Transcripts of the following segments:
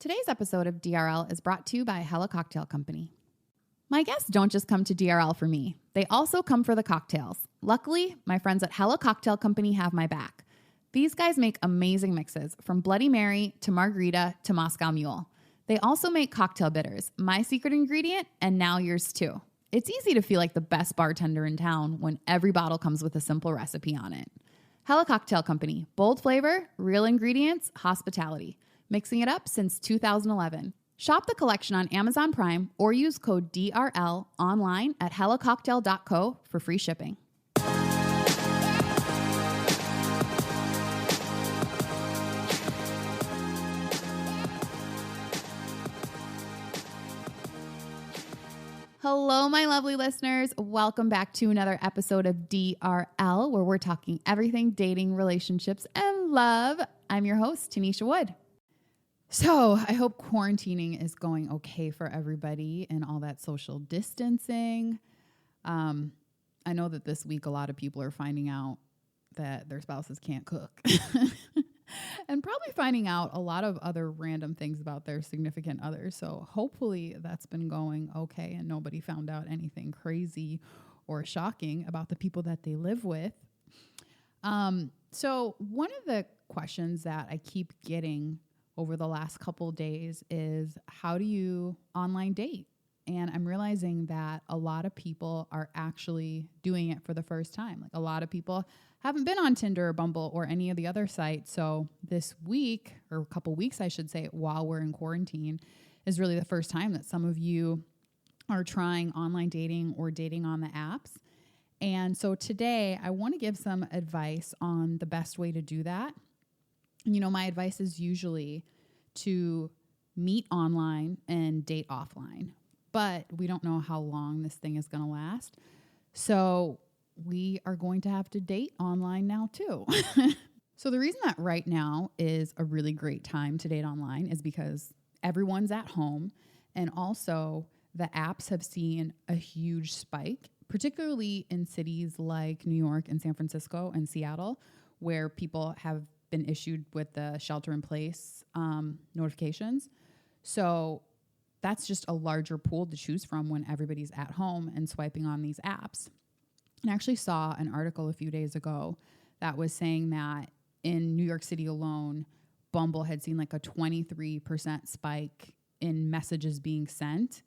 Today's episode of DRL is brought to you by Hella Cocktail Company. My guests don't just come to DRL for me. They also come for the cocktails. Luckily, my friends at Hella Cocktail Company have my back. These guys make amazing mixes, from Bloody Mary to Margarita to Moscow Mule. They also make cocktail bitters, my secret ingredient, and now yours too. It's easy to feel like the best bartender in town when every bottle comes with a simple recipe on it. Hella Cocktail Company, bold flavor, real ingredients, hospitality. Mixing it up since 2011. Shop the collection on Amazon Prime or use code DRL online at hellacocktail.co for free shipping. Hello, my lovely listeners. Welcome back to another episode of DRL, where we're talking everything dating, relationships, and love. I'm your host, Tennesha Wood. So I hope quarantining is going okay for everybody and all that social distancing. I know that this week a lot of people are finding out that their spouses can't cook and probably finding out a lot of other random things about their significant others. So hopefully that's been going okay and nobody found out anything crazy or shocking about the people that they live with. So one of the questions that I keep getting over the last couple of days is, how do you online date? And I'm realizing that a lot of people are actually doing it for the first time. Like, a lot of people haven't been on Tinder or Bumble or any of the other sites. So this week, or a couple weeks, I should say, while we're in quarantine, is really the first time that some of you are trying online dating or dating on the apps. And so today I want to give some advice on the best way to do that. You know, my advice is usually to meet online and date offline, but we don't know how long this thing is going to last. So we are going to have to date online now too. So the reason that right now is a really great time to date online is because everyone's at home, and also the apps have seen a huge spike, particularly in cities like New York and San Francisco and Seattle, where people have been issued with the shelter in place notifications. So that's just a larger pool to choose from when everybody's at home and swiping on these apps. And I actually saw an article a few days ago that was saying that in New York City alone, Bumble had seen like a 23% spike in messages being sent,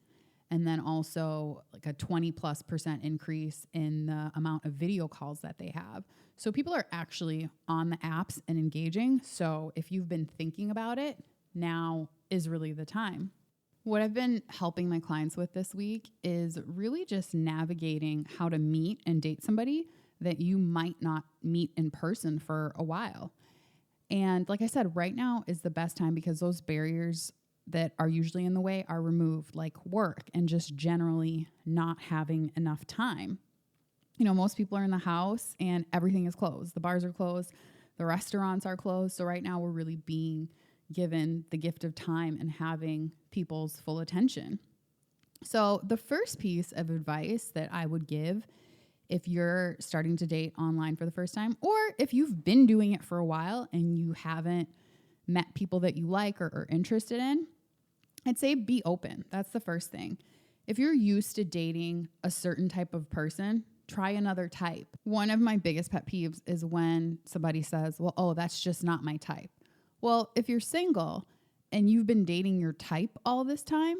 and then also like a 20+% increase in the amount of video calls that they have. So people are actually on the apps and engaging. So if you've been thinking about it, now is really the time. What I've been helping my clients with this week is really just navigating how to meet and date somebody that you might not meet in person for a while. And like I said, right now is the best time because those barriers that are usually in the way are removed, like work and just generally not having enough time. You know, most people are in the house and everything is closed. The bars are closed. The restaurants are closed. So right now we're really being given the gift of time and having people's full attention. So the first piece of advice that I would give if you're starting to date online for the first time, or if you've been doing it for a while and you haven't met people that you like or are interested in, I'd say be open. That's the first thing. If you're used to dating a certain type of person, try another type. One of my biggest pet peeves is when somebody says, well, oh, that's just not my type. Well, if you're single and you've been dating your type all this time,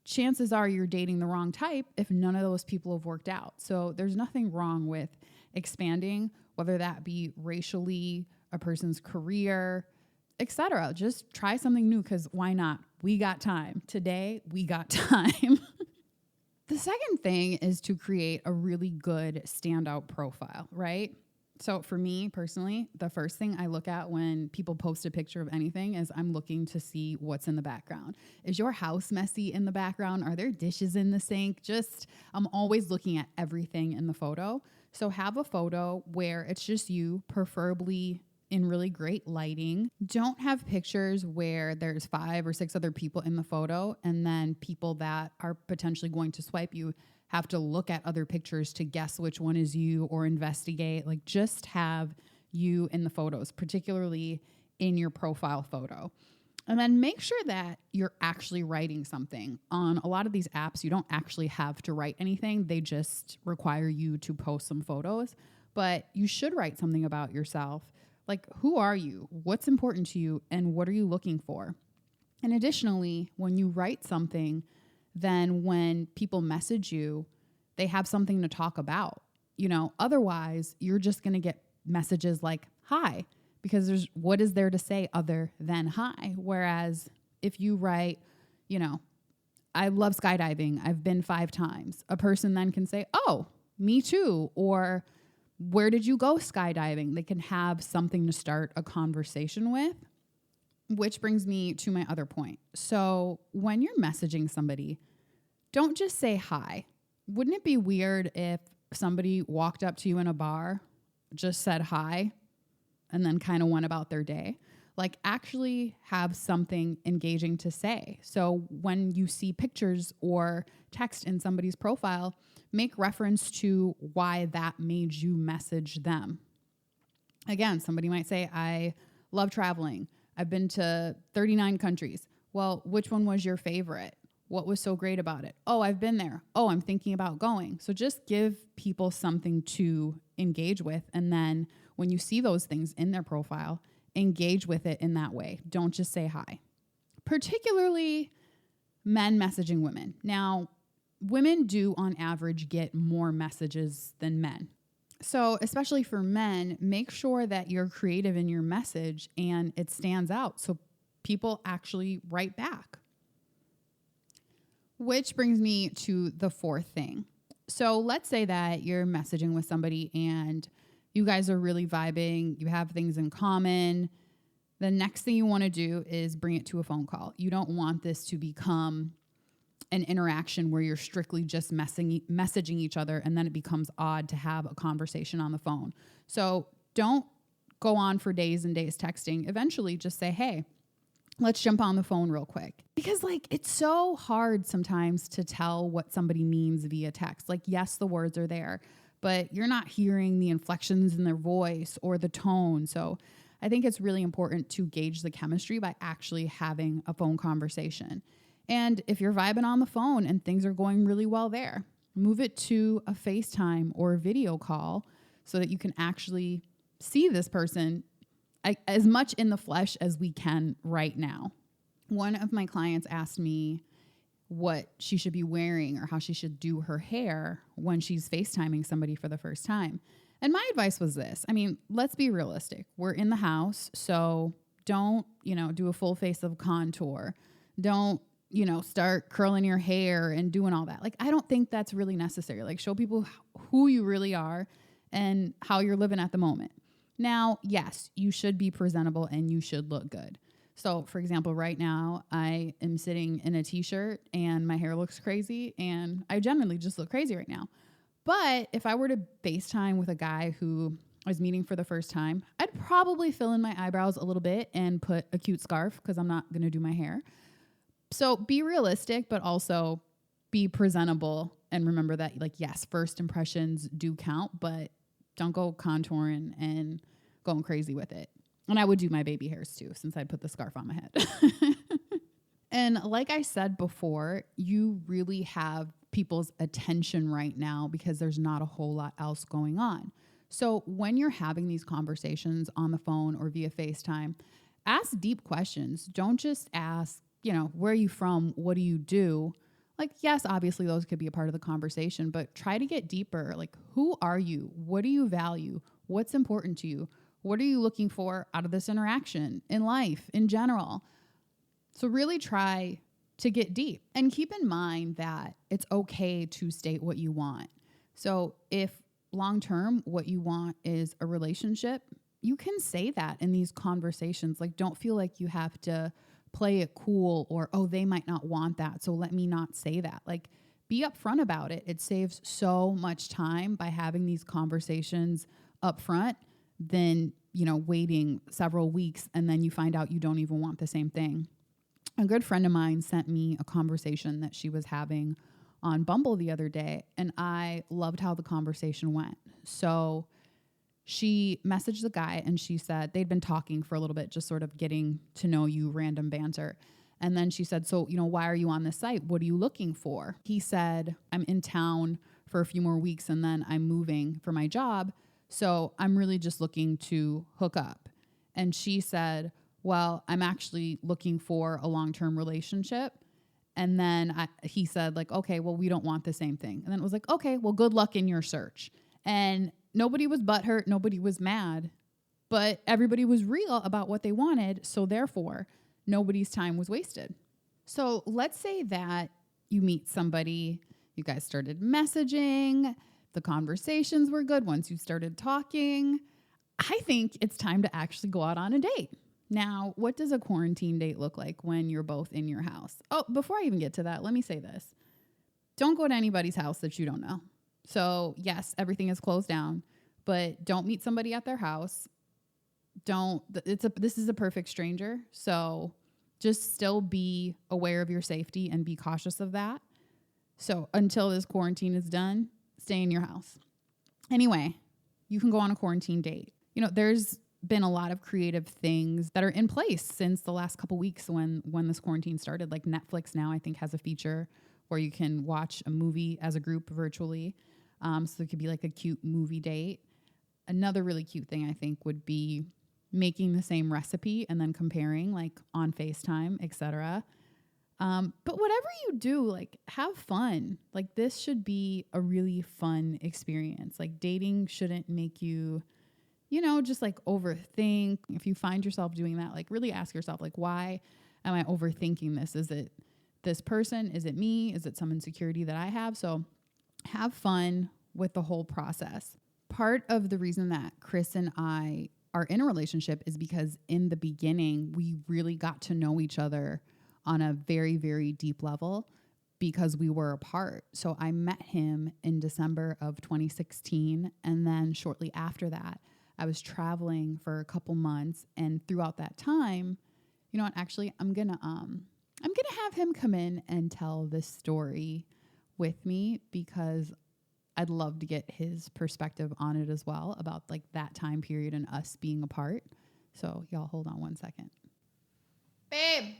chances are you're dating the wrong type if none of those people have worked out. So there's nothing wrong with expanding, whether that be racially, a person's career, etc. Just try something new, because why not? We got time. Today, we got time. The second thing is to create a really good standout profile, right? So for me personally, the first thing I look at when people post a picture of anything is I'm looking to see what's in the background. Is your house messy in the background? Are there dishes in the sink? I'm always looking at everything in the photo. So have a photo where it's just you, preferably in really great lighting. Don't have pictures where there's 5 or 6 other people in the photo, and then people that are potentially going to swipe you have to look at other pictures to guess which one is you or investigate. Like, just have you in the photos, particularly in your profile photo. And then make sure that you're actually writing something. On a lot of these apps, you don't actually have to write anything. They just require you to post some photos. But you should write something about yourself. Like, who are you? What's important to you? And what are you looking for? And additionally, when you write something, then when people message you, they have something to talk about. Otherwise, you're just going to get messages like, hi, because what is there to say other than hi? Whereas if you write, I love skydiving, I've been 5 times, a person then can say, oh, me too. Or where did you go skydiving? They can have something to start a conversation with, which brings me to my other point. So when you're messaging somebody, don't just say hi. Wouldn't it be weird if somebody walked up to you in a bar, just said hi, and then kind of went about their day? Like, actually have something engaging to say. So when you see pictures or text in somebody's profile, make reference to why that made you message them. Again, somebody might say, I love traveling. I've been to 39 countries. Well, which one was your favorite? What was so great about it? Oh, I've been there. Oh, I'm thinking about going. So just give people something to engage with. And then when you see those things in their profile, engage with it in that way. Don't just say hi. Particularly men messaging women. Now, women do on average get more messages than men. So especially for men, make sure that you're creative in your message and it stands out so people actually write back. Which brings me to the 4th thing. So let's say that you're messaging with somebody and you guys are really vibing, you have things in common. The next thing you want to do is bring it to a phone call. You don't want this to become an interaction where you're strictly just messaging each other, and then it becomes odd to have a conversation on the phone. So don't go on for days and days texting. Eventually just say, hey, let's jump on the phone real quick. Because it's so hard sometimes to tell what somebody means via text. Yes, the words are there, but you're not hearing the inflections in their voice or the tone. So I think it's really important to gauge the chemistry by actually having a phone conversation. And if you're vibing on the phone and things are going really well there, move it to a FaceTime or a video call so that you can actually see this person as much in the flesh as we can right now. One of my clients asked me what she should be wearing or how she should do her hair when she's FaceTiming somebody for the first time. And my advice was this. Let's be realistic. We're in the house, so don't, do a full face of contour. Don't, start curling your hair and doing all that. I don't think that's really necessary. Show people who you really are and how you're living at the moment. Now, yes, you should be presentable and you should look good. So, for example, right now I am sitting in a t-shirt and my hair looks crazy and I generally just look crazy right now. But if I were to FaceTime with a guy who I was meeting for the first time, I'd probably fill in my eyebrows a little bit and put a cute scarf because I'm not going to do my hair. So be realistic, but also be presentable and remember that, yes, first impressions do count, but don't go contouring and going crazy with it. And I would do my baby hairs too, since I put the scarf on my head. And like I said before, you really have people's attention right now because there's not a whole lot else going on. So when you're having these conversations on the phone or via FaceTime, ask deep questions. Don't just ask, where are you from? What do you do? Yes, obviously those could be a part of the conversation, but try to get deeper. Who are you? What do you value? What's important to you? What are you looking for out of this interaction in life in general? So really try to get deep and keep in mind that it's okay to state what you want. So if long-term what you want is a relationship, you can say that in these conversations. Don't feel like you have to play it cool or, oh, they might not want that, so let me not say that. Be upfront about it. It saves so much time by having these conversations up front than, waiting several weeks and then you find out you don't even want the same thing. A good friend of mine sent me a conversation that she was having on Bumble the other day, and I loved how the conversation went. So she messaged the guy and she said they'd been talking for a little bit, just sort of getting to know you, random banter. And then she said, so, why are you on this site? What are you looking for? He said, I'm in town for a few more weeks and then I'm moving for my job. So I'm really just looking to hook up. And she said, well, I'm actually looking for a long-term relationship. And then he said, like, okay, well, we don't want the same thing. And then it was like, okay, well, good luck in your search. And nobody was butthurt. Nobody was mad. But everybody was real about what they wanted. So therefore, nobody's time was wasted. So let's say that you meet somebody, you guys started messaging, the conversations were good once you started talking. I think it's time to actually go out on a date. Now, what does a quarantine date look like when you're both in your house? Oh, before I even get to that, let me say this. Don't go to anybody's house that you don't know. So yes, everything is closed down, but don't meet somebody at their house. This is a perfect stranger. So just still be aware of your safety and be cautious of that. So until this quarantine is done, stay in your house. Anyway, you can go on a quarantine date. There's been a lot of creative things that are in place since the last couple weeks when this quarantine started. Like Netflix now, I think, has a feature where you can watch a movie as a group virtually. So it could be like a cute movie date. Another really cute thing I think would be making the same recipe and then comparing like on FaceTime, etc. But whatever you do, like have fun. Like this should be a really fun experience. Like dating shouldn't make you, just like overthink. If you find yourself doing that, like really ask yourself, like, why am I overthinking this? Is it this person? Is it me? Is it some insecurity that I have? So have fun with the whole process. Part of the reason that Chris and I are in a relationship is because in the beginning, we really got to know each other on a very, very deep level because we were apart. So I met him in December of 2016. And then shortly after that, I was traveling for a couple months. And throughout that time, actually, I'm going to have him come in and tell this story with me because I'd love to get his perspective on it as well about like that time period and us being apart. So y'all hold on one second. Babe, can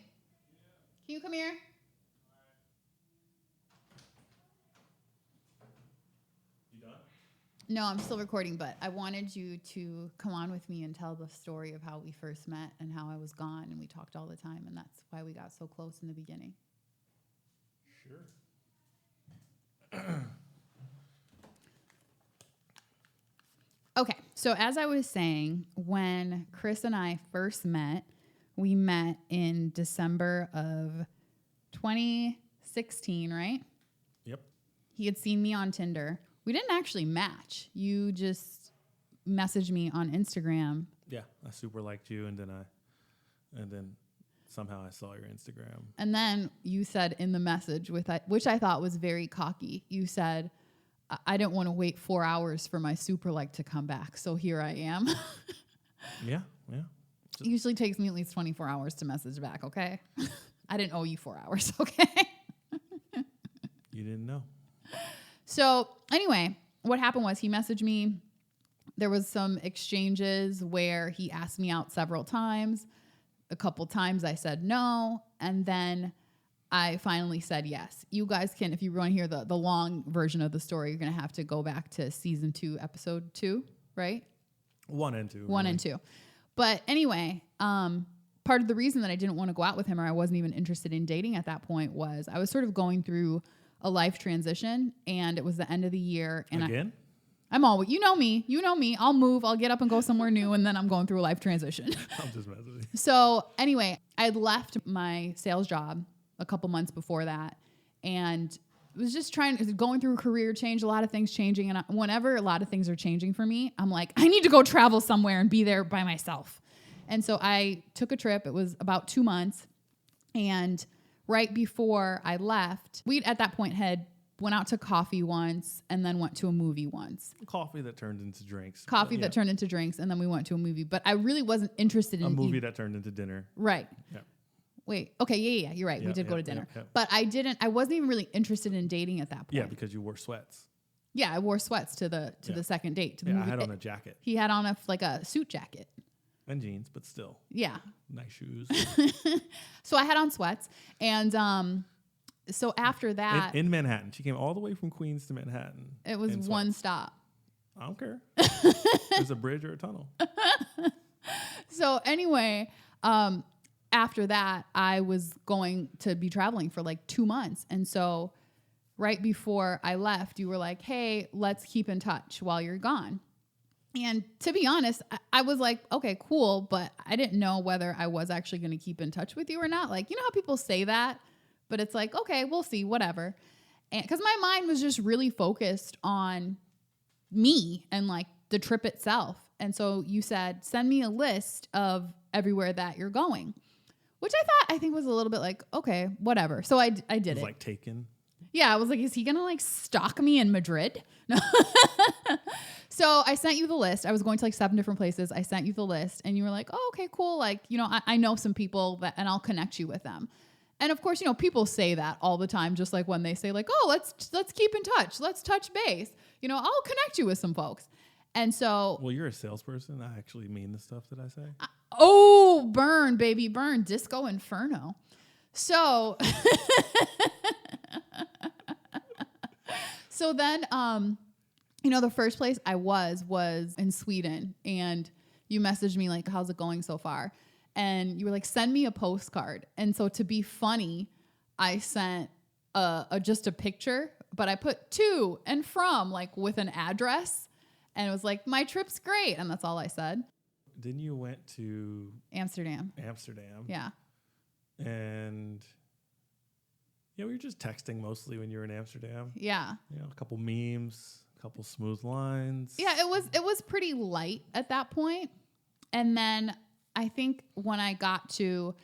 you come here? You done? No, I'm still recording, but I wanted you to come on with me and tell the story of how we first met and how I was gone and we talked all the time. And that's why we got so close in the beginning. Sure. Okay, so as I was saying, when Chris and I first met, we met in December of 2016, right? Yep. He had seen me on Tinder. We didn't actually match. You just messaged me on Instagram. Yeah, I super liked you, and then somehow I saw your Instagram. And then you said in the message, which I thought was very cocky, you said, I didn't want to wait 4 hours for my super like to come back. So here I am. Yeah. It usually takes me at least 24 hours to message back, okay? I didn't owe you 4 hours, okay? You didn't know. So anyway, what happened was he messaged me. There was some exchanges where he asked me out several times. A couple times I said no. And then I finally said yes. You guys can, if you want to hear the long version of the story, you're going to have to go back to season 2, episode 2, right? 1 and 2. One and 2. But anyway, part of the reason that I didn't want to go out with him or I wasn't even interested in dating at that point was I was sort of going through a life transition and it was the end of the year. And Again? I'm always, you know me, I'll move, I'll get up and go somewhere new and then I'm going through a life transition. I'm just messing with you. So anyway, I'd left my sales job a couple months before that and was just going through a career change, a lot of things changing. And whenever a lot of things are changing for me, I'm like, I need to go travel somewhere and be there by myself. And so I took a trip. It was about 2 months. And right before I left, we at that point went out to coffee once and then went to a movie once. Coffee that turned into drinks. That turned into drinks. And then we went to a movie. But I really wasn't interested in a movie that turned into dinner. Right. Yeah. Wait, okay, yeah, you're right. We did go to dinner. But I wasn't even really interested in dating at that point. Yeah, because you wore sweats. Yeah, I wore sweats to the second date. To the I movie. had on a jacket He had on a suit jacket. and jeans, but still. Yeah. Nice shoes. So I had on sweats. And so after that. In Manhattan. She came all the way from Queens to Manhattan. It was one stop. I don't care. There's a bridge or a tunnel. So anyway, after that, I was going to be traveling for like 2 months. And so right before I left, you were like, hey, let's keep in touch while you're gone. And to be honest, I was like, okay, cool. But I didn't know whether I was actually going to keep in touch with you or not. Like, you know how people say that, but it's like, okay, we'll see, whatever. And because my mind was just really focused on me and like the trip itself. And so you said, send me a list of everywhere that you're going, which I think was a little bit like, okay, whatever. So I did it. Was like taken. Yeah. I was like, is he going to like stalk me in Madrid? No. So I sent you the list. I was going to like 7 different places. I sent you the list and you were like, oh, okay, cool. Like, you know, I know some people and I'll connect you with them. And of course, you know, people say that all the time, just like when they say like, oh, let's keep in touch. Let's touch base. You know, I'll connect you with some folks. And so. Well, you're a salesperson. I actually mean the stuff that I say. Oh, burn, baby, burn. Disco Inferno. So. So then, you know, the first place I was in Sweden. And you messaged me like, how's it going so far? And you were like, send me a postcard. And so to be funny, I sent just a picture, but I put to and from like with an address. And it was like, my trip's great. And that's all I said. Then you went to Amsterdam. Yeah. And yeah, we were just texting mostly when you were in Amsterdam. Yeah. You know, a couple memes, a couple smooth lines. Yeah, it was pretty light at that point. And then I think when I got to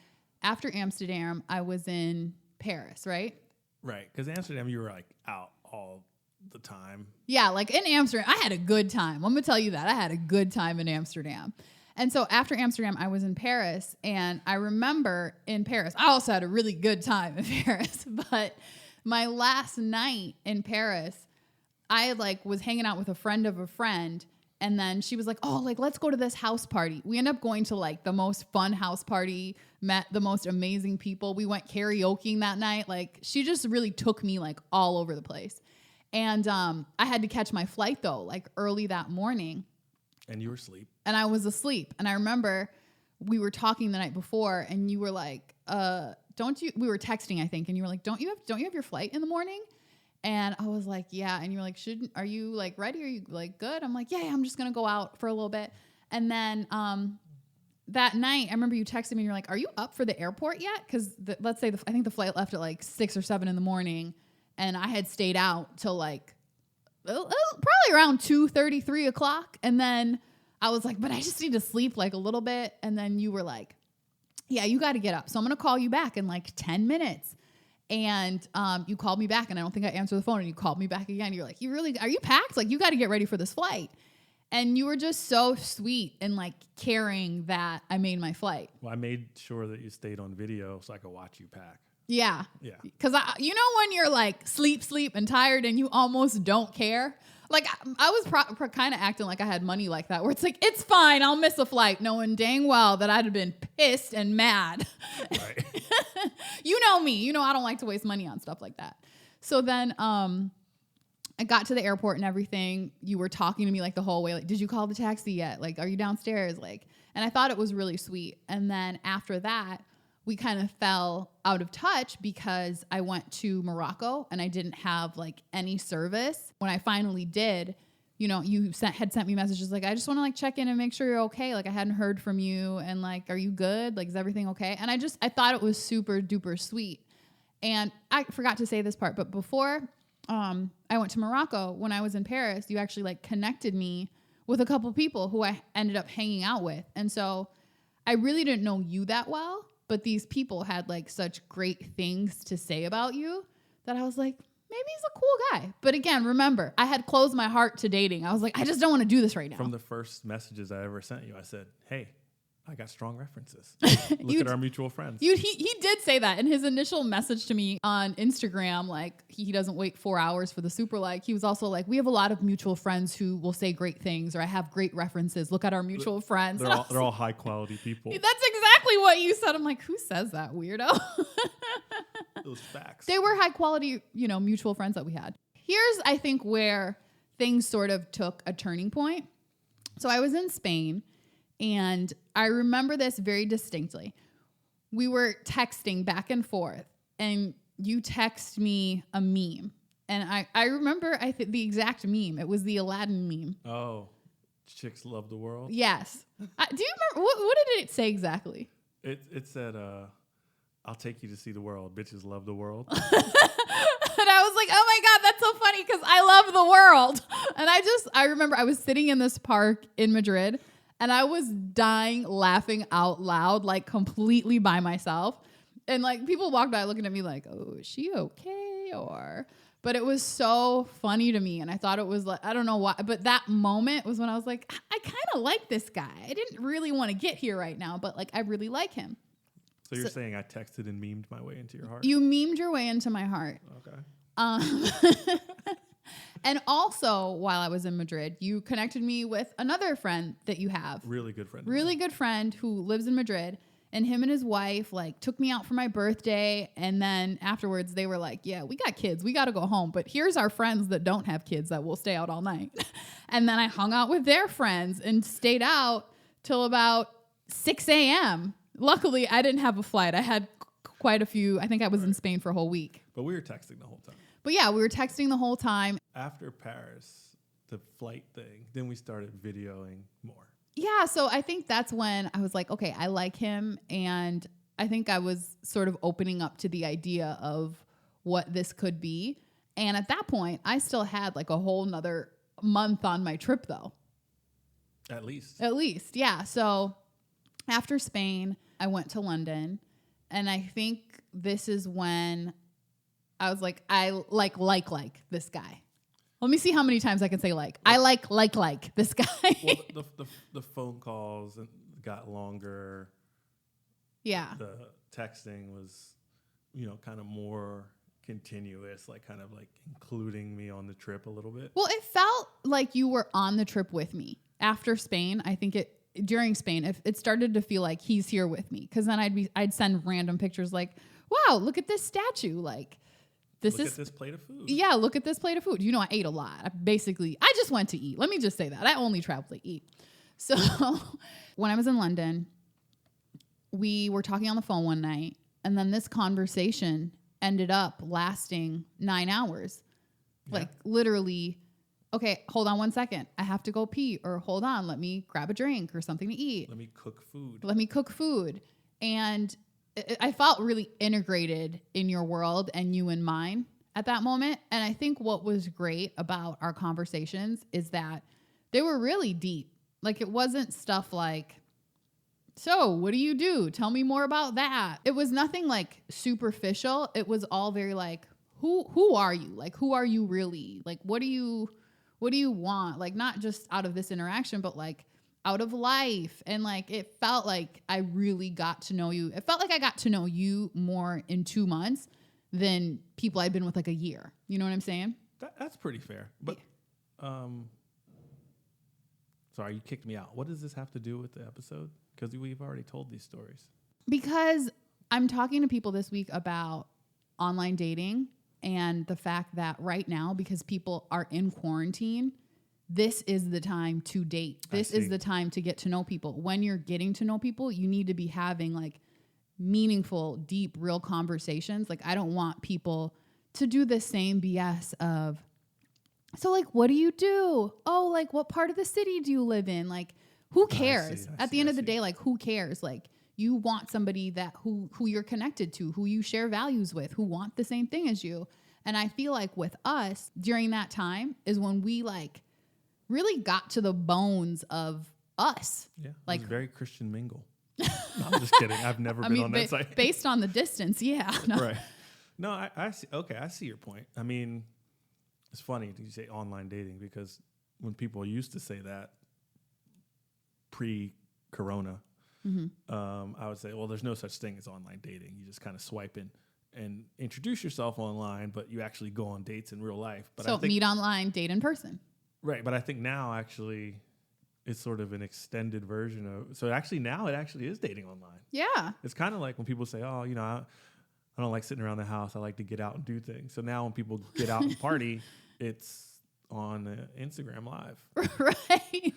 after Amsterdam, I was in Paris, right? Right. Because Amsterdam, you were like out all the time. Yeah, like in Amsterdam, I had a good time. I'm going to tell you that. I had a good time in Amsterdam. And so after Amsterdam, I was in Paris. And I remember in Paris, I also had a really good time in Paris. But my last night in Paris, I like was hanging out with a friend of a friend. And then she was like, oh, like, let's go to this house party. We ended up going to like the most fun house party, met the most amazing people. We went karaokeing that night. Like she just really took me like all over the place. And I had to catch my flight though, like early that morning. And you were asleep. And I was asleep. And I remember we were talking the night before and you were like, we were texting, I think. And you were like, don't you have your flight in the morning? And I was like, yeah. And you were like, are you like ready? Are you like good? I'm like, yeah, I'm just going to go out for a little bit. And then that night, I remember you texted me and you're like, are you up for the airport yet? Because let's say I think the flight left at like 6 or 7 in the morning. And I had stayed out till like probably around 2:30, 3 o'clock. And then I was like, but I just need to sleep like a little bit. And then you were like, yeah, you got to get up. So I'm going to call you back in like 10 minutes. And you called me back and I don't think I answered the phone and you called me back again. You're like, are you packed? Like, you got to get ready for this flight. And you were just so sweet and like caring that I made my flight. Well, I made sure that you stayed on video so I could watch you pack. Yeah. Yeah. Because you know when you're like sleep and tired and you almost don't care? Like I was kind of acting like I had money like that, where it's like, it's fine, I'll miss a flight, knowing dang well that I'd have been pissed and mad. Right. You know me. You know I don't like to waste money on stuff like that. So then I got to the airport and everything. You were talking to me like the whole way. Like, did you call the taxi yet? Like, are you downstairs? Like, and I thought it was really sweet. And then after that, we kind of fell out of touch because I went to Morocco and I didn't have like any service. When I finally did, you know, you had sent me messages like, I just want to like check in and make sure you're okay. Like I hadn't heard from you and like, are you good? Like, is everything okay? And I thought it was super duper sweet. And I forgot to say this part, but before I went to Morocco, when I was in Paris, you actually like connected me with a couple people who I ended up hanging out with. And so I really didn't know you that well, but these people had like such great things to say about you that I was like, maybe he's a cool guy. But again, remember, I had closed my heart to dating. I was like, I just don't want to do this right now. From the first messages I ever sent you, I said, hey, I got strong references. Look at our mutual friends. He did say that in his initial message to me on Instagram. Like, he doesn't wait 4 hours for the super like. He was also like, we have a lot of mutual friends who will say great things, or I have great references. Look at our mutual friends. They're all high quality people. That's exactly what you said. I'm like, who says that, weirdo? Those facts. They were high quality, mutual friends that we had. Here's, I think, where things sort of took a turning point. So I was in Spain, and I remember this very distinctly. We were texting back and forth, and you text me a meme. And I remember, the exact meme. It was the Aladdin meme. Oh, chicks love the world? Yes. Do you remember, what did it say exactly? It said, I'll take you to see the world. Bitches love the world. And I was like, oh my God, that's so funny because I love the world. And I remember I was sitting in this park in Madrid, and I was dying laughing out loud, like completely by myself. And like people walked by looking at me like, oh, is she okay? But it was so funny to me. And I thought it was like, I don't know why, but that moment was when I was like, I kind of like this guy. I didn't really want to get here right now, but like, I really like him. So you're saying I texted and memed my way into your heart? You memed your way into my heart. Okay. And also, while I was in Madrid, you connected me with another friend that you have. Really good friend. Really good friend who lives in Madrid. And him and his wife like took me out for my birthday. And then afterwards they were like, yeah, we got kids. We got to go home. But here's our friends that don't have kids that will stay out all night. And then I hung out with their friends and stayed out till about 6 a.m. Luckily, I didn't have a flight. I had quite a few. I think I was in Spain for a whole week. But we were texting the whole time. But yeah, we were texting the whole time. After Paris, the flight thing, then we started videoing more. Yeah, so I think that's when I was like, okay, I like him. And I think I was sort of opening up to the idea of what this could be. And at that point, I still had like a whole nother month on my trip though. At least, yeah. So after Spain, I went to London. And I think this is when I was like, I like this guy. Let me see how many times I can say like. I like this guy. Well, the phone calls got longer. Yeah. The texting was, kind of more continuous, like kind of like including me on the trip a little bit. Well, it felt like you were on the trip with me. After Spain, I think during Spain, it started to feel like he's here with me. Because then I'd send random pictures like, wow, look at this statue. Like, look at this plate of food. Yeah, look at this plate of food. I ate a lot. I just went to eat. Let me just say that. I only traveled to eat. So when I was in London, we were talking on the phone one night, and then this conversation ended up lasting 9 hours. Yeah. Like literally, okay, hold on 1 second. I have to go pee, or hold on, let me grab a drink or something to eat. Let me cook food. And I felt really integrated in your world and you in mine at that moment. And I think what was great about our conversations is that they were really deep. Like it wasn't stuff like, so what do you do? Tell me more about that. It was nothing like superficial. It was all very like, who are you? Like, who are you really? Like, what do you want? Like, not just out of this interaction, but like, out of life. And like it felt like I really got to know you. It felt like I got to know you more in 2 months than people I'd been with like a year. You know what I'm saying? That's pretty fair. But sorry, you kicked me out. What does this have to do with the episode? Because we've already told these stories. Because I'm talking to people this week about online dating and the fact that right now, because people are in quarantine, this is the time to date. This is the time to get to know people. When you're getting to know people, you need to be having like meaningful, deep, real conversations. Like I don't want people to do the same BS of, so like, what do you do? Oh, like what part of the city do you live in? Like who cares? At the end of the day, like who cares? Like you want somebody that who you're connected to, who you share values with, who want the same thing as you. And I feel like with us during that time is when we like really got to the bones of us. Yeah, like very Christian mingle. No, I'm just kidding. I've never been on that site. Based on the distance, yeah. No. Right. No, I see. Okay, I see your point. I mean, it's funny that you say online dating because when people used to say that pre-corona, I would say, well, there's no such thing as online dating. You just kind of swipe in and introduce yourself online, but you actually go on dates in real life. But so I think, meet online, date in person. Right, but I think now actually it's sort of an extended version of. So actually now it actually is dating online. Yeah. It's kind of like when people say, oh, I don't like sitting around the house. I like to get out and do things. So now when people get out and party, it's on Instagram Live. Right.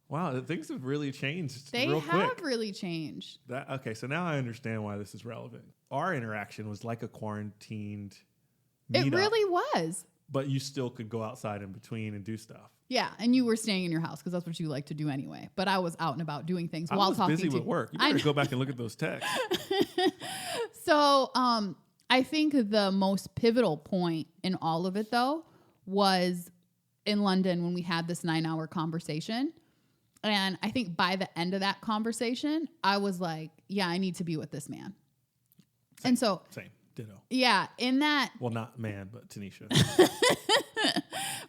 Wow, things have really changed. They real have quick. really changed. Okay, so now I understand why this is relevant. Our interaction was like a quarantined It meetup, really was. but you still could go outside in between and do stuff. Yeah, and you were staying in your house because that's what you like to do anyway. But I was out and about doing things I while was talking busy to with work. You better go back and look at those texts. So I think the most pivotal point in all of it, though, was in London when we had this 9-hour conversation. And I think by the end of that conversation, I was like, yeah, I need to be with this man. Same, and so, same, ditto. Yeah, in that. Well, not man, but Tennesha.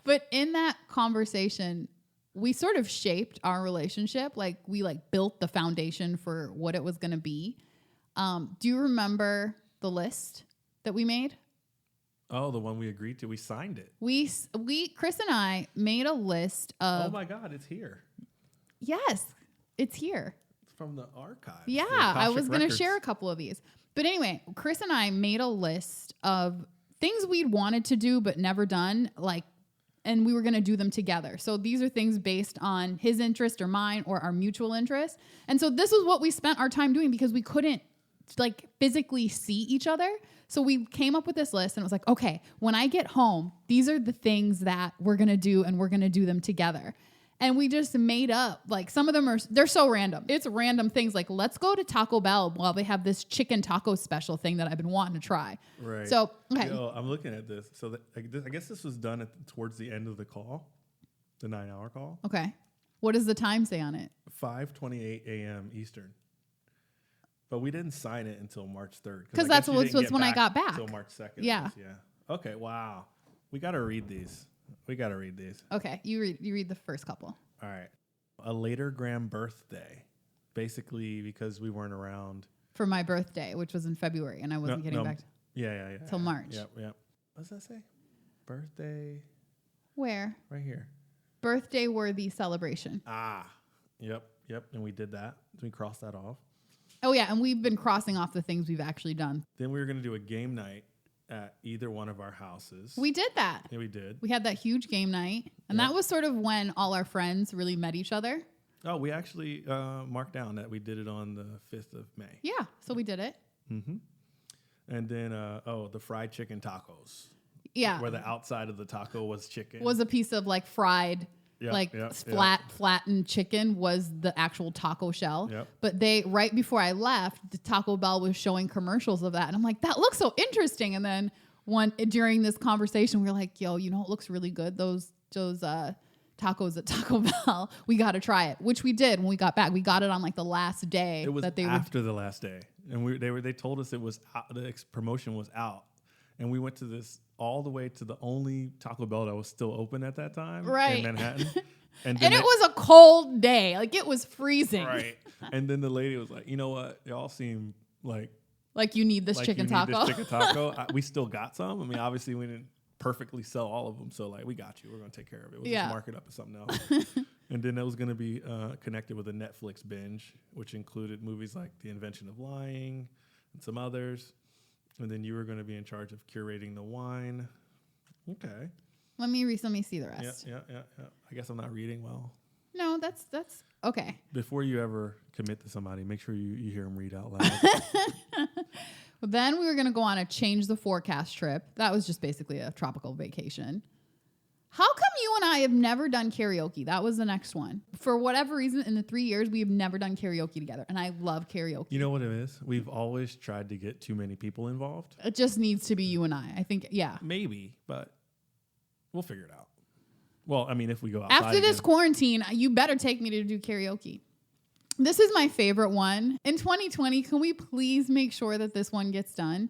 But in that conversation, we sort of shaped our relationship. Like we built the foundation for what it was going to be. Do you remember the list that we made? Oh, the one we agreed to. We signed it. We Chris and I made a list of. Oh my God, it's here. Yes, it's here. It's from the archive. Yeah, I was going to share a couple of these. But anyway, Chris and I made a list of things we'd wanted to do but never done, and we were going to do them together. So these are things based on his interest or mine or our mutual interest. And so this was what we spent our time doing because we couldn't physically see each other. So we came up with this list and it was like, okay, when I get home, these are the things that we're going to do and we're going to do them together. And we just made up, some of them they're so random. It's random things like, let's go to Taco Bell while they have this chicken taco special thing that I've been wanting to try. Right. So, okay. Yo, I'm looking at this. So I guess this was done towards the end of the call, the 9-hour call. Okay. What does the time say on it? 5:28 a.m. Eastern. But we didn't sign it until March 3rd. Because that's what was when I got back. Until March 2nd. Yeah. Yeah. Okay, wow. We got to read these. Okay, you read the first couple. All right. A later Graham birthday. Basically because we weren't around. For my birthday, which was in February, and I wasn't getting back. Yeah. Till March. Yep. What does that say? Birthday. Where? Right here. Birthday worthy celebration. Ah. Yep. And we did that. We crossed that off. Oh, yeah, and we've been crossing off the things we've actually done. Then we were going to do a game night at either one of our houses. We did that. Yeah, we did. We had that huge game night, and that was sort of when all our friends really met each other. Oh, we actually marked down that we did it on the 5th of May. Yeah, so we did it. Mm-hmm. And then, the fried chicken tacos. Yeah. Where the outside of the taco was chicken. Was a piece of fried... flattened chicken was the actual taco shell. Yep. But right before I left, the Taco Bell was showing commercials of that. And I'm like, that looks so interesting. And then during this conversation, we were like, yo, it looks really good. Those tacos at Taco Bell, we got to try it, which we did when we got back. We got it on the last day. It was after the last day. And they told us it was out, the promotion was out. And we went to this all the way to the only Taco Bell that was still open at that time in Manhattan. And it was a cold day. It was freezing. Right. And then the lady was like, you know what? Y'all seem like you need this chicken taco. We still got some. I mean, obviously we didn't perfectly sell all of them. So we got you. We're going to take care of it. We'll just mark it up as something else. And then it was going to be connected with a Netflix binge, which included movies like The Invention of Lying and some others. And then you were going to be in charge of curating the wine. Okay. Let me see the rest. Yeah. I guess I'm not reading well. No, that's okay. Before you ever commit to somebody, make sure you hear them read out loud. Well, then we were going to go on a change the forecast trip. That was just basically a tropical vacation. How come you and I have never done karaoke? That was the next one. For whatever reason, in the 3 years, we have never done karaoke together. And I love karaoke. You know what it is? We've always tried to get too many people involved. It just needs to be you and I think, yeah. Maybe, but we'll figure it out. Well, I mean, if we go outside After this quarantine, you better take me to do karaoke. This is my favorite one. In 2020, can we please make sure that this one gets done?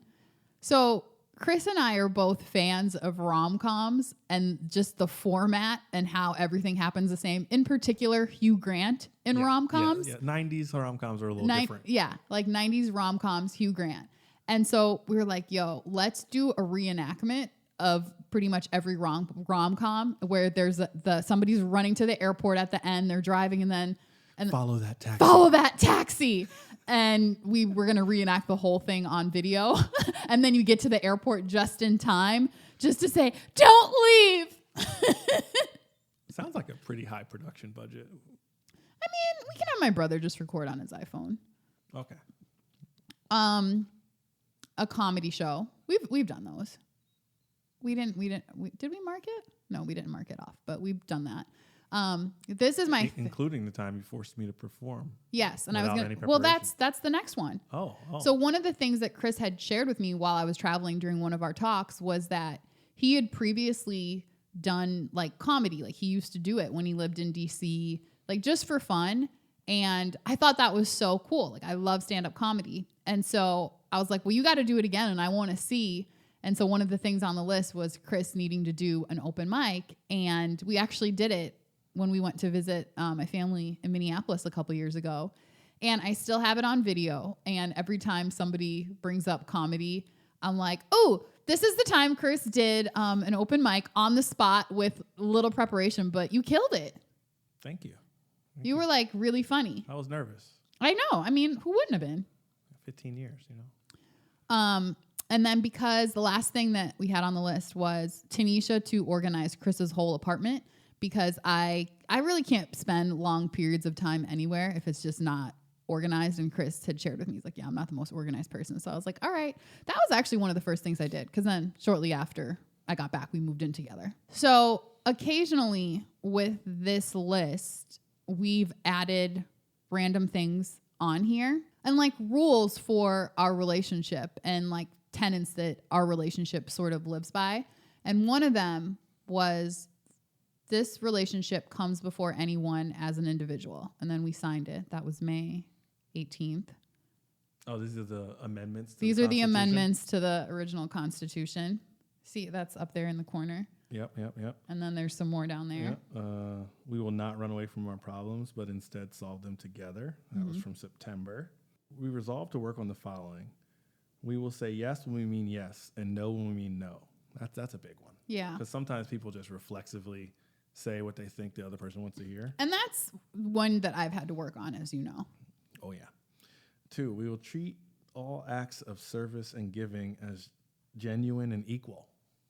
So Chris and I are both fans of rom-coms and just the format and how everything happens the same. In particular, Hugh Grant in rom-coms. Yeah. 90s rom-coms are a little different. Yeah, like 90s rom-coms, Hugh Grant. And so we were like, yo, let's do a reenactment of pretty much every rom-com where there's somebody's running to the airport at the end, they're driving and follow that taxi. Follow that taxi. And we were going to reenact the whole thing on video. And then you get to the airport just in time just to say, don't leave. Sounds like a pretty high production budget. I mean, we can have my brother just record on his iPhone. Okay. A comedy show. We've done those. Did we mark it? No, we didn't mark it off, but we've done that. This is my including the time you forced me to perform. Yes, and I was gonna. Well, that's the next one. Oh. So one of the things that Chris had shared with me while I was traveling during one of our talks was that he had previously done like comedy, like he used to do it when he lived in DC, like just for fun. And I thought that was so cool. Like I love stand-up comedy, and so I was like, well, you got to do it again, and I want to see. And so one of the things on the list was Chris needing to do an open mic, and we actually did it when we went to visit my family in Minneapolis a couple years ago. And I still have it on video. And every time somebody brings up comedy, I'm like, oh, this is the time Chris did an open mic on the spot with little preparation, but you killed it. Thank you. You were like really funny. I was nervous. I know. I mean, who wouldn't have been? 15 years, you know. And then because the last thing that we had on the list was Tennesha to organize Chris's whole apartment, because I really can't spend long periods of time anywhere if it's just not organized. And Chris had shared with me, he's like, yeah, I'm not the most organized person. So I was like, all right. That was actually one of the first things I did, because then shortly after I got back, we moved in together. So occasionally with this list, we've added random things on here and like rules for our relationship and like tenets that our relationship sort of lives by. And one of them was, this relationship comes before anyone as an individual. And then we signed it. That was May 18th. Oh, these are the amendments? These are the amendments to the original Constitution. See, that's up there in the corner. Yep. And then there's some more down there. Yep. We will not run away from our problems, but instead solve them together. That was from September. We resolved to work on the following. We will say yes when we mean yes and no when we mean no. That's a big one. Yeah. Because sometimes people just reflexively say what they think the other person wants to hear. And that's one that I've had to work on, as you know. Oh, yeah. 2, we will treat all acts of service and giving as genuine and equal.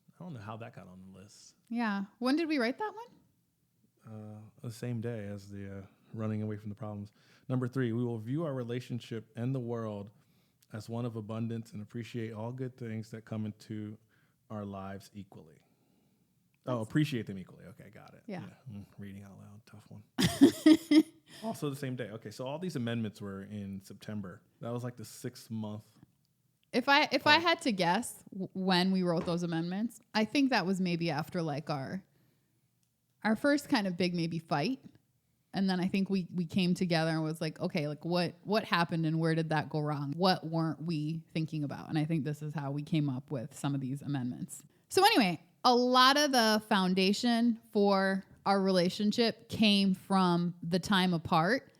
I don't know how that got on the list. Yeah. When did we write that one? The same day as the running away from the problems. Number 3, we will view our relationship and the world as one of abundance and appreciate all good things that come into our lives equally. Appreciate them equally. Okay, got it. Yeah. Reading out loud, tough one. Also the same day. Okay, so all these amendments were in September. That was like the 6th month. If I had to guess when we wrote those amendments, I think that was maybe after like our first kind of big maybe fight. And then I think we came together and was like, okay, like what happened and where did that go wrong? What weren't we thinking about? And I think this is how we came up with some of these amendments. So anyway, a lot of the foundation for our relationship came from the time apart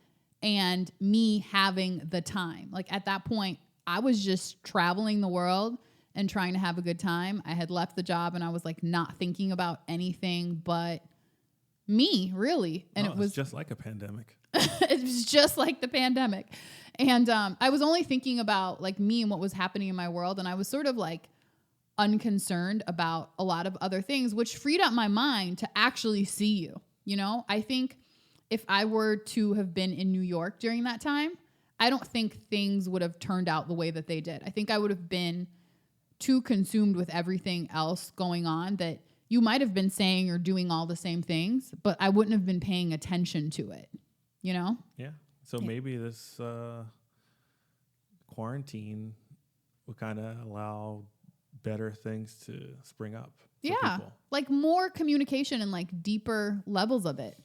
and me having the time. Like at that point, I was just traveling the world and trying to have a good time. I had left the job and I was like not thinking about anything but me, really. And it was just like a pandemic. It was just like the pandemic. And I was only thinking about like me and what was happening in my world. And I was sort of like unconcerned about a lot of other things, which freed up my mind to actually see you. You know, I think if I were to have been in New York during that time, I don't think things would have turned out the way that they did. I think I would have been too consumed with everything else going on that you might have been saying or doing all the same things, but I wouldn't have been paying attention to it, you know? Yeah. So maybe this quarantine will kind of allow better things to spring up for people. Like more communication and like deeper levels of it.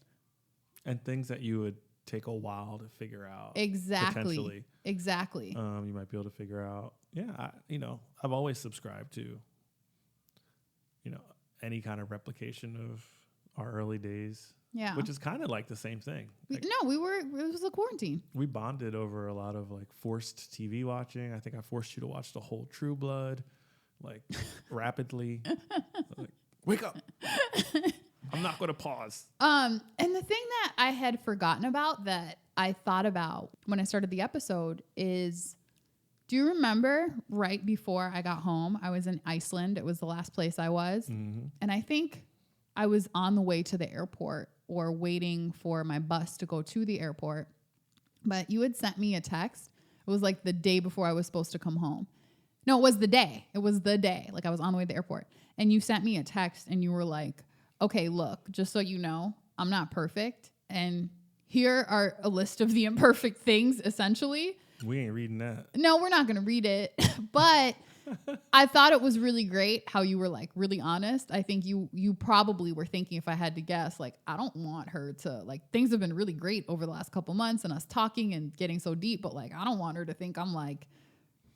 And things that you would take a while to figure out. Exactly. You might be able to figure out. Yeah, I've always subscribed to any kind of replication of our early days. Yeah. Which is kind of like the same thing. It was a quarantine. We bonded over a lot of like forced TV watching. I think I forced you to watch the whole True Blood, like rapidly. Like, wake up. I'm not going to pause. And the thing that I had forgotten about that I thought about when I started the episode is, do you remember right before I got home, I was in Iceland. It was the last place I was. Mm-hmm. And I think I was on the way to the airport or waiting for my bus to go to the airport. But you had sent me a text. It was like the day before I was supposed to come home. No, it was the day. Like I was on the way to the airport. And you sent me a text and you were like, okay, look, just so you know, I'm not perfect. And here are a list of the imperfect things, essentially. We ain't reading that. No, we're not going to read it. But I thought it was really great how you were like really honest. I think you probably were thinking, if I had to guess, like, I don't want her to, like, things have been really great over the last couple months and us talking and getting so deep, but like, I don't want her to think I'm like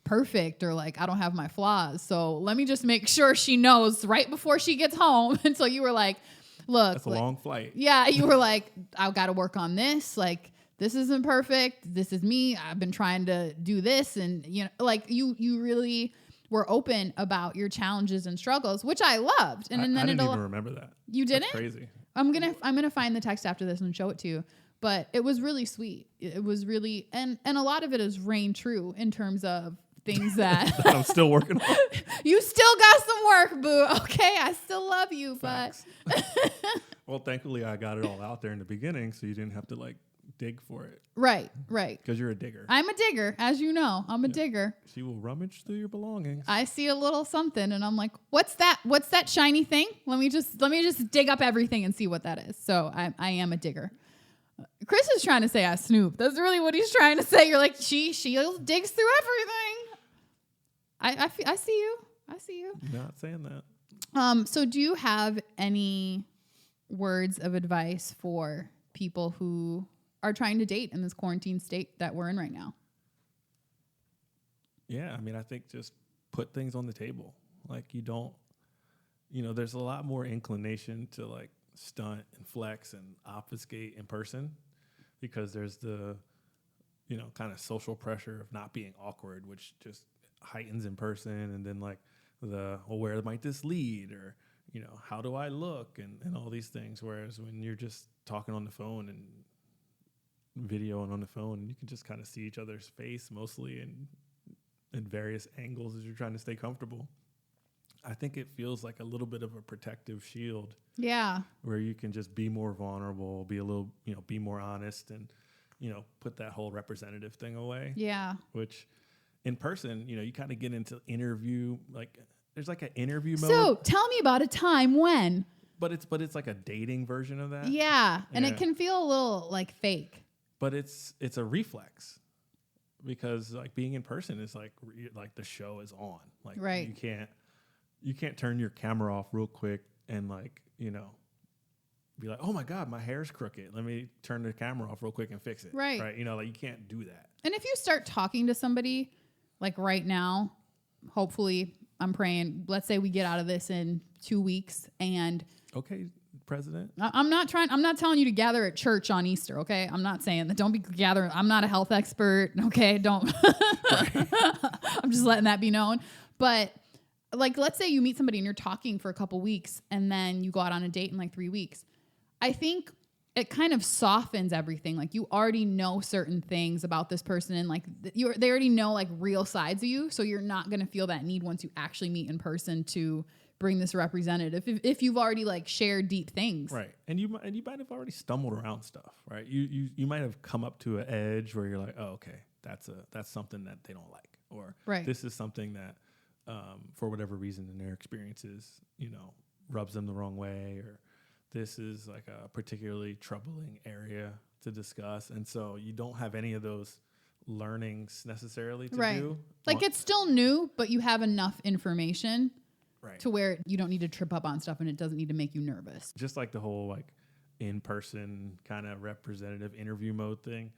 perfect or like I don't have my flaws. So let me just make sure she knows right before she gets home. And so you were like, look, that's a long flight. Yeah. You were like, I've got to work on this. Like, this isn't perfect. This is me. I've been trying to do this. And, like you really were open about your challenges and struggles, which I loved. And then I didn't even remember that. You didn't? That's crazy. I'm gonna find the text after this and show it to you. But it was really sweet. It was really, and a lot of it is rang true in terms of things that I'm still working on. You still got some work, boo. Okay, I still love you, Facts. But well, thankfully I got it all out there in the beginning, so you didn't have to like dig for it. Right. Because you're a digger. I'm a digger, as you know. I'm a digger. She will rummage through your belongings. I see a little something, and I'm like, "What's that? What's that shiny thing? Let me just dig up everything and see what that is." So I am a digger. Chris is trying to say I snoop. That's really what he's trying to say. You're like, she digs through everything. I see you. I see you. Not saying that. So do you have any words of advice for people who are trying to date in this quarantine state that we're in right now? Yeah, I mean, I think just put things on the table. Like there's a lot more inclination to like stunt and flex and obfuscate in person because there's the, kind of social pressure of not being awkward, which just heightens in person. And then like where might this lead? Or, how do I look? And all these things. Whereas when you're just talking on the phone and video and on the phone, you can just kind of see each other's face mostly in various angles as you're trying to stay comfortable. I think it feels like a little bit of a protective shield. Yeah. Where you can just be more vulnerable, be a little, be more honest and, put that whole representative thing away. Yeah. Which in person, you kind of get into interview, like there's like an interview mode. So tell me about a time when. But it's like a dating version of that. Yeah. And it can feel a little like fake. But it's a reflex because like being in person is like the show is on. Like right. You can't turn your camera off real quick and like, be like, oh my God, my hair's crooked. Let me turn the camera off real quick and fix it. Right. Right. Like you can't do that. And if you start talking to somebody like right now, hopefully I'm praying, let's say we get out of this in 2 weeks and okay, President. I'm not telling you to gather at church on Easter. Okay. I'm not saying that. Don't be gathering. I'm not a health expert. Okay. Don't, I'm just letting that be known. But like, let's say you meet somebody and you're talking for a couple weeks and then you go out on a date in like 3 weeks. I think it kind of softens everything. Like you already know certain things about this person and like they already know like real sides of you. So you're not going to feel that need once you actually meet in person to bring this representative if you've already like shared deep things. Right. And you might have already stumbled around stuff, right? You might have come up to an edge where you're like, oh, okay, that's something that they don't like. Or right. This is something that for whatever reason in their experiences, rubs them the wrong way, or this is like a particularly troubling area to discuss. And so you don't have any of those learnings necessarily to do. Like it's still new, but you have enough information to where you don't need to trip up on stuff and it doesn't need to make you nervous. Just like the whole like in-person kind of representative interview mode thing.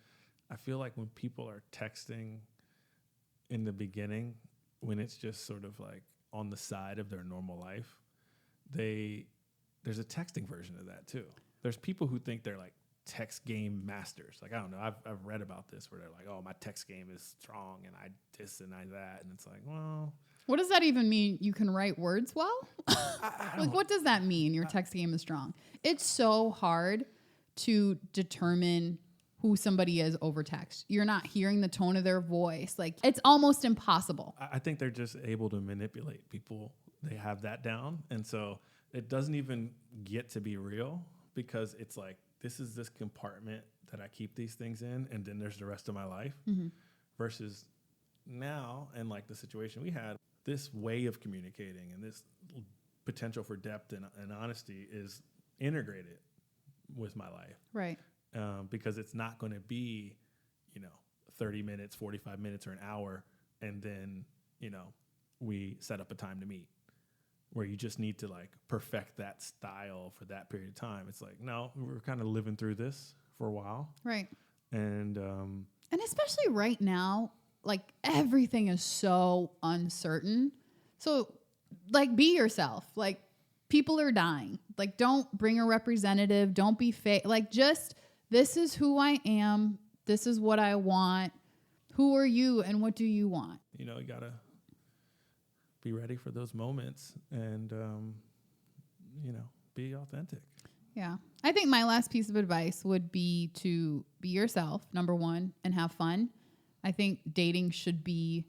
I feel like when people are texting in the beginning, when it's just sort of like on the side of their normal life, there's a texting version of that too. There's people who think they're like text game masters. Like, I don't know. I've read about this where they're like, oh, my text game is strong and I this and I that. And it's like, well, what does that even mean? You can write words well? Like, what does that mean? Your text game is strong. It's so hard to determine who somebody is over text. You're not hearing the tone of their voice. Like, it's almost impossible. I think they're just able to manipulate people. They have that down. And so it doesn't even get to be real because it's like, this is this compartment that I keep these things in. And then there's the rest of my life versus now. And like the situation we had, this way of communicating and this potential for depth and honesty is integrated with my life. Right. Because it's not going to be, 30 minutes, 45 minutes, or an hour, and then, we set up a time to meet where you just need to like perfect that style for that period of time. It's like, no, we're kind of living through this for a while. Right. And especially right now, like everything is so uncertain. So like be yourself. Like people are dying. Like don't bring a representative. Don't be fake. Like just, this is who I am. This is what I want. Who are you and what do you want? You got to be ready for those moments and, be authentic. Yeah. I think my last piece of advice would be to be yourself, number one, and have fun. I think dating should be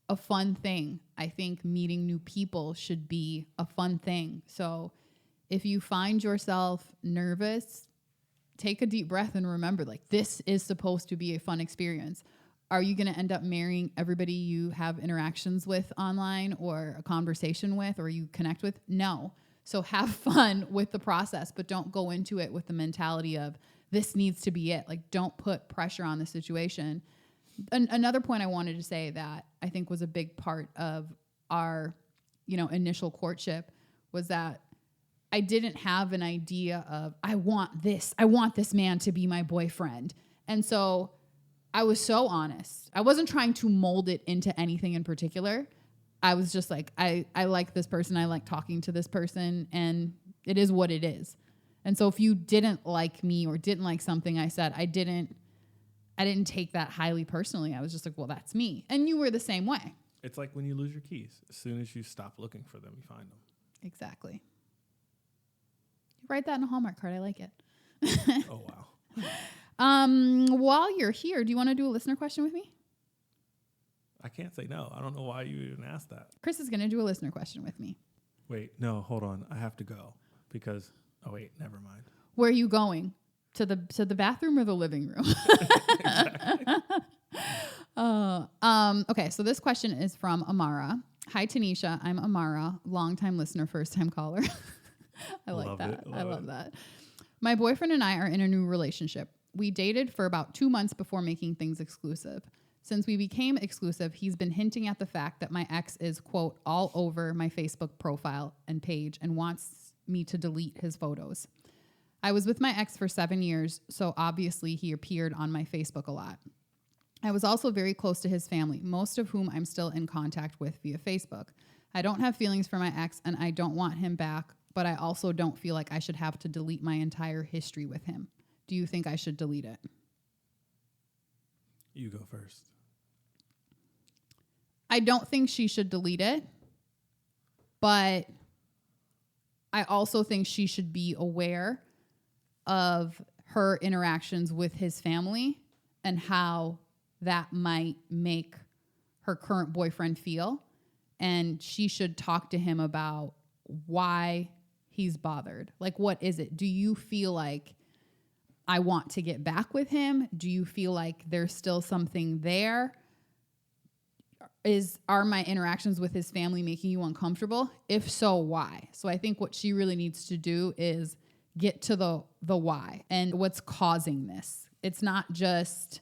a fun thing. I think meeting new people should be a fun thing. So if you find yourself nervous, take a deep breath and remember, like, this is supposed to be a fun experience. Are you going to end up marrying everybody you have interactions with online or a conversation with or you connect with? No. So have fun with the process, but don't go into it with the mentality of this needs to be it. Like, don't put pressure on the situation. Another point I wanted to say that I think was a big part of our, initial courtship was that I didn't have an idea of, I want this man to be my boyfriend. And so I was so honest. I wasn't trying to mold it into anything in particular. I was just like, I like this person. I like talking to this person and it is what it is. And so if you didn't like me or didn't like something I said, I didn't take that highly personally. I was just like, well, that's me. And you were the same way. It's like when you lose your keys. As soon as you stop looking for them, you find them. Exactly. You write that in a Hallmark card. I like it. Oh, wow. While you're here, do you want to do a listener question with me? I can't say no. I don't know why you even asked that. Chris is going to do a listener question with me. Wait, no, hold on. I have to go because, oh wait, never mind. Where are you going? To the bathroom or the living room? Okay, so this question is from Amara. Hi, Tennesha. I'm Amara, longtime listener, first-time caller. I like that. I love that. My boyfriend and I are in a new relationship. We dated for about 2 months before making things exclusive. Since we became exclusive, he's been hinting at the fact that my ex is, quote, all over my Facebook profile and page and wants me to delete his photos. I was with my ex for 7 years, so obviously he appeared on my Facebook a lot. I was also very close to his family, most of whom I'm still in contact with via Facebook. I don't have feelings for my ex and I don't want him back, but I also don't feel like I should have to delete my entire history with him. Do you think I should delete it? You go first. I don't think she should delete it, but I also think she should be aware of her interactions with his family and how that might make her current boyfriend feel. And she should talk to him about why he's bothered. Like, what is it? Do you feel like I want to get back with him? Do you feel like there's still something there? Are my interactions with his family making you uncomfortable? If so, why? So I think what she really needs to do is get to the why and what's causing this. It's not just,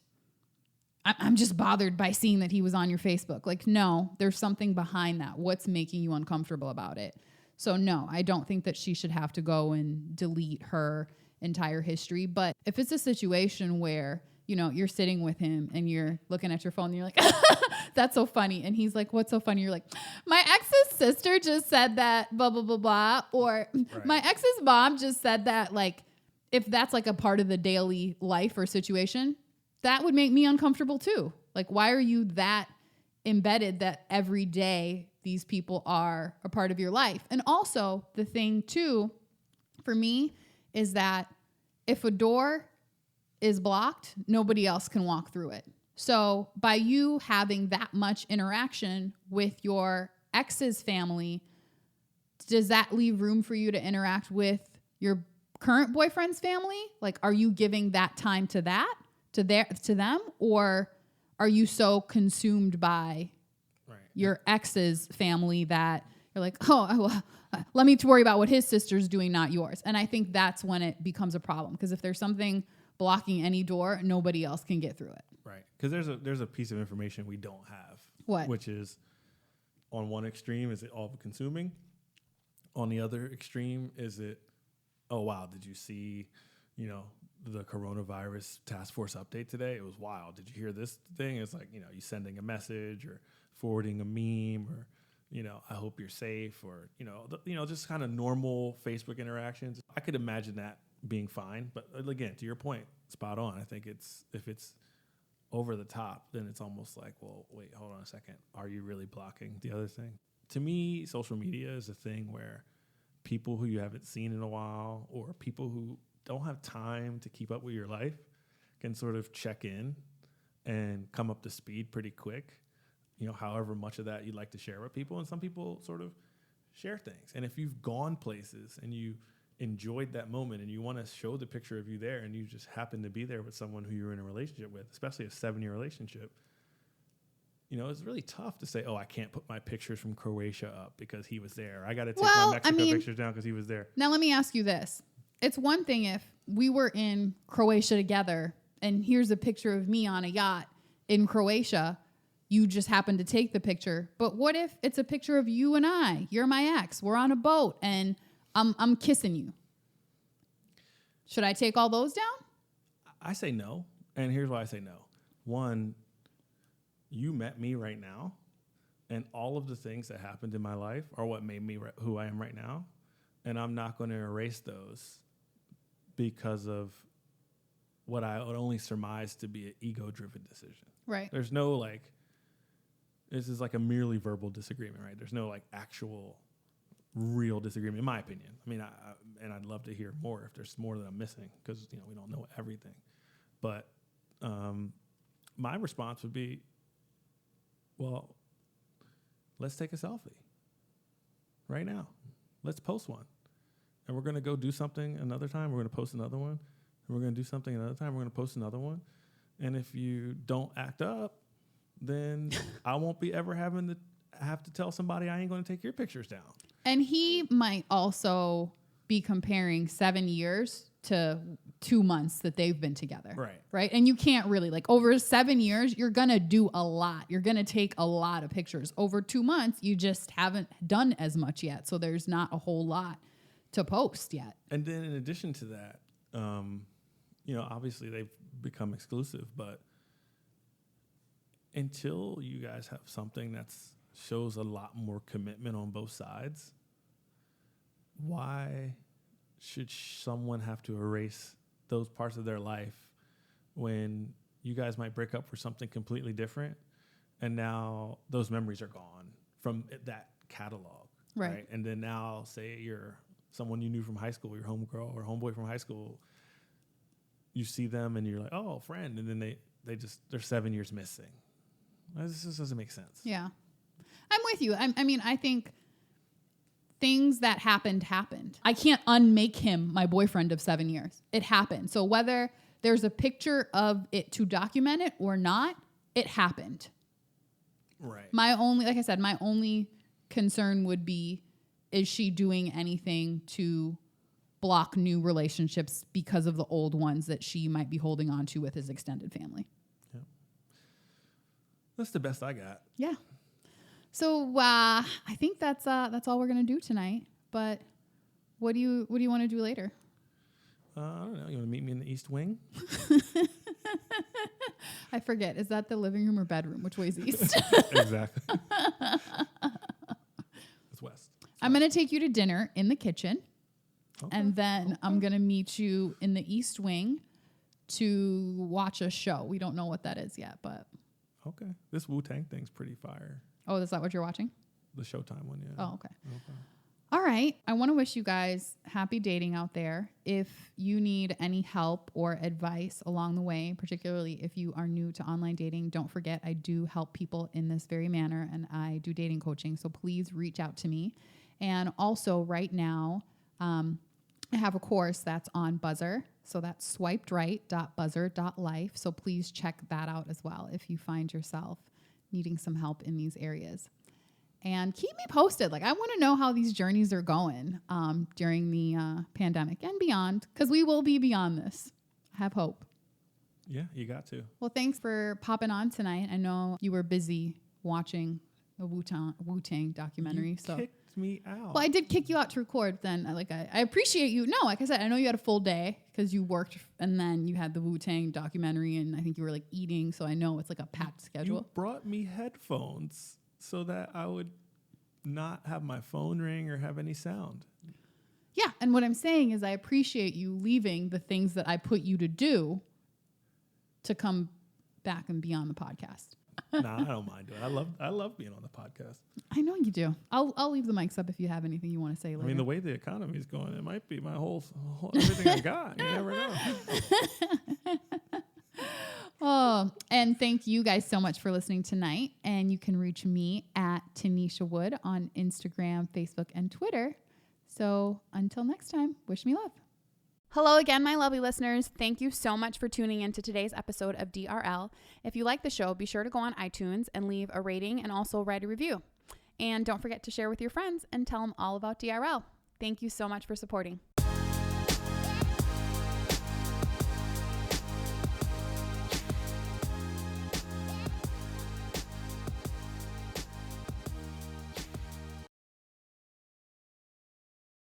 I'm just bothered by seeing that he was on your Facebook. Like, no, there's something behind that. What's making you uncomfortable about it? So no, I don't think that she should have to go and delete her entire history. But if it's a situation where, you're sitting with him and you're looking at your phone and you're like, that's so funny. And he's like, what's so funny? You're like, my ex's sister just said that, blah, blah, blah, blah. Or my ex's mom just said that. Like, if that's like a part of the daily life or situation, that would make me uncomfortable too. Like, why are you that embedded that every day these people are a part of your life? And also the thing too, for me, is that if a door is blocked, nobody else can walk through it. So by you having that much interaction with your ex's family, does that leave room for you to interact with your current boyfriend's family? Like, are you giving that time to them, or are you so consumed by your ex's family that you're like, let me worry about what his sister's doing, not yours? And I think that's when it becomes a problem, because if there's something blocking any door, nobody else can get through it. Right. Because there's a piece of information we don't have. What? Which is, on one extreme, is it all consuming? On the other extreme, is it, oh, wow, did you see, the coronavirus task force update today? It was wild. Did you hear this thing? It's like, you sending a message or forwarding a meme, or, I hope you're safe, or, just kind of normal Facebook interactions. I could imagine that being fine. But again, to your point, spot on. I think if it's over the top, then it's almost like, well, wait, hold on a second. Are you really blocking the other thing? To me, social media is a thing where people who you haven't seen in a while, or people who don't have time to keep up with your life, can sort of check in and come up to speed pretty quick. However much of that you'd like to share with people. And some people sort of share things. And if you've gone places and you enjoyed that moment and you want to show the picture of you there, and you just happen to be there with someone who you're in a relationship with, especially a 7-year relationship, it's really tough to say, oh, I can't put my pictures from Croatia up because he was there. I got to take my Mexico pictures down because he was there. Now, let me ask you this. It's one thing if we were in Croatia together and here's a picture of me on a yacht in Croatia. You just happen to take the picture. But what if it's a picture of you and I? You're my ex. We're on a boat and I'm kissing you. Should I take all those down? I say no. And here's why I say no. One, you met me right now, and all of the things that happened in my life are what made me who I am right now. And I'm not going to erase those because of what I would only surmise to be an ego-driven decision. Right. There's no this is like a merely verbal disagreement, right? There's no actual real disagreement, in my opinion. I mean, and I'd love to hear more if there's more that I'm missing, because we don't know everything. But my response would be, well, let's take a selfie right now. Let's post one, and we're gonna go do something another time. We're gonna post another one, and we're gonna do something another time. We're gonna post another one, and if you don't act up, then I won't be ever having to have to tell somebody I ain't gonna take your pictures down. And he might also be comparing 7 years to 2 months that they've been together. Right. Right. And you can't really, over 7 years, you're going to do a lot. You're going to take a lot of pictures. Over 2 months, you just haven't done as much yet. So there's not a whole lot to post yet. And then in addition to that, obviously they've become exclusive, but until you guys have something that's shows a lot more commitment on both sides, why should someone have to erase those parts of their life when you guys might break up for something completely different, and now those memories are gone from that catalog, right? And then now, say you're someone you knew from high school, your homegirl or homeboy from high school, you see them and you're like, oh, friend, and then they're 7 years missing. This just doesn't make sense. Yeah. I'm with you. I mean, I think things that happened. I can't unmake him my boyfriend of 7 years. It happened. So whether there's a picture of it to document it or not, it happened. Right. My only concern would be, is she doing anything to block new relationships because of the old ones that she might be holding on to with his extended family? Yeah. That's the best I got. Yeah. So I think that's all we're gonna do tonight. But what do you want to do later? I don't know. You want to meet me in the East Wing? I forget. Is that the living room or bedroom? Which way's east? Exactly. It's west. I'm going to take you to dinner in the kitchen. Okay. And then I'm going to meet you in the East Wing to watch a show. We don't know what that is yet, but. Okay. This Wu-Tang thing's pretty fire. Oh, is that what you're watching? The Showtime one, yeah. Oh, okay. All right. I want to wish you guys happy dating out there. If you need any help or advice along the way, particularly if you are new to online dating, don't forget I do help people in this very manner, and I do dating coaching. So please reach out to me. And also right now, I have a course that's on Buzzer. So that's swipedright.buzzer.life. So please check that out as well if you find yourself needing some help in these areas. And keep me posted. Like, I want to know how these journeys are going during the pandemic and beyond, because we will be beyond this. I have hope. Yeah, you got to. Well, thanks for popping on tonight. I know you were busy watching the Wu-Tang documentary. You kicked me out. Well, I did kick you out to record. Then I appreciate you. No, like I said, I know you had a full day because you worked, and then you had the Wu-Tang documentary, and I think you were like eating. So I know it's like a packed schedule. You brought me headphones so that I would not have my phone ring or have any sound. Yeah, and what I'm saying is I appreciate you leaving the things that I put you to do to come back and be on the podcast. Nah, I don't mind doing it. I love being on the podcast. I know you do. I'll leave the mics up if you have anything you want to say later. I mean, the way the economy is going, it might be my whole everything I got. You never know. Oh, and thank you guys so much for listening tonight. And you can reach me at Tennesha Wood on Instagram, Facebook, and Twitter. So until next time, wish me love. Hello again, my lovely listeners. Thank you so much for tuning in to today's episode of DRL. If you like the show, be sure to go on iTunes and leave a rating and also write a review. And don't forget to share with your friends and tell them all about DRL. Thank you so much for supporting.